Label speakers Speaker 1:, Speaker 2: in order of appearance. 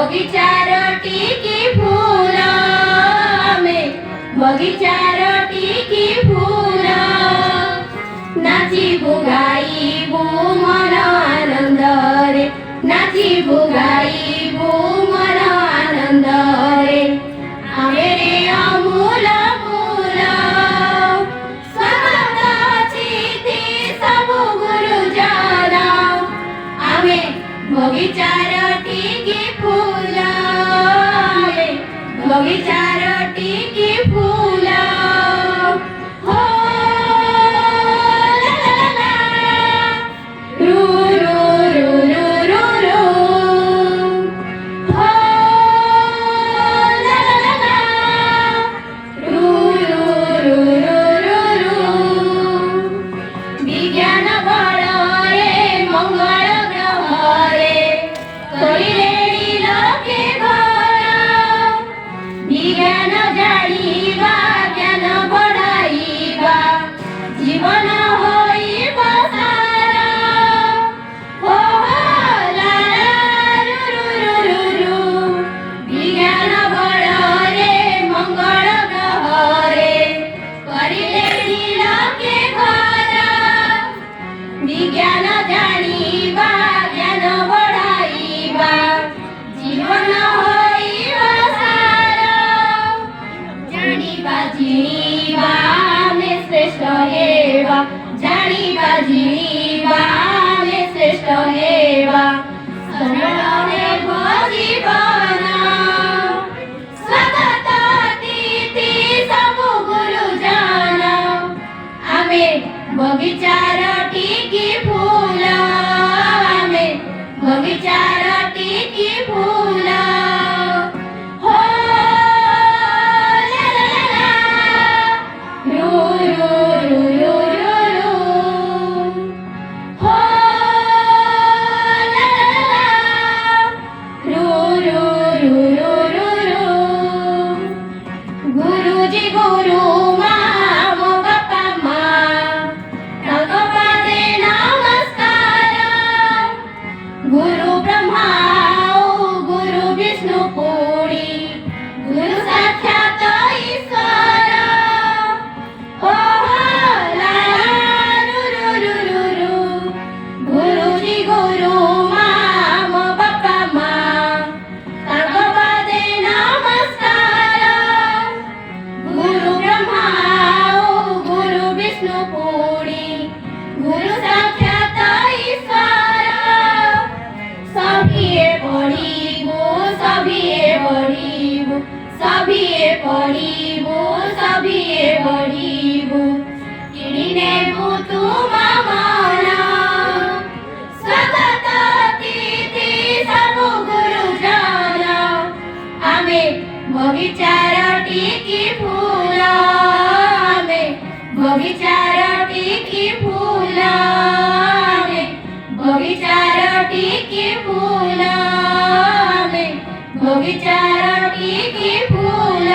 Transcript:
Speaker 1: बगीचार टिकी फूल आमे बगीचार टिकी फूल नाची बुगाईबू मन आनंद रे नाची बुगाईबू मन आनंद रे आमे रे अमूल मूल स्वागत चिती सबु गुरुजन आमे बगीचार टिकी फूल आमे बगीचार टिकी फूल हो ला ला ला ला रू रू रू रू रू रू हो ला ला ला ला रू रू रू रू रू रू विज्ञान बळ रे मंगळ ग्रह रे करिलेणी लोके घर विज्ञान जाणिबा ज्ञान बढाइबा जीवन होइब सारा हो हो ला ला रू रू रू रू विज्ञान बळ रे मंगळ ग्रह रे करिलेणी लोके घर विज्ञान जाणिबा ज्ञान बढाइबा जीवन होइब सारा जाणिबा जिणिबा आमे श्रेष्ठ हेबा जाणिबा जिणिबा आमे श्रेष्ठ हेबा सरळ हेब जीवन स्वागत अतिथि सबु गुरुजन आमे बगीचार टिकी फूल आमे बगीचार टिकी फूल हो ला ला ला ला रू रू रू रू रू रू हो ला ला ला ला रू रू रू रू रू रू गुरुजी गुरु माम बाप्पा मा भगवते नमस्कार गुरु ब्रह्मा गुरु विष्णु पुरी गुरु साक्षात ईश्वर हो हो ला रू रू रू रू रू गुरुजी गुरु माम बाप्पा मा भगवते नमस्कार गुरु ब्रह्मा गुरु विष्णु पुरी गुरु साक्षात ईश्वर सभिए पढ़िबू सभिए पढ़िबू सभिए पढ़िबू सभिए पढ़िबू किणी नेबू तुम मन स्वागत अतिथि सबु गुरुजन आमे बगीचार टिकी फूल आमे बगीचार टिकी फूल आमे बगीचार टिकी फूल आमे बगीचार टिकी फूल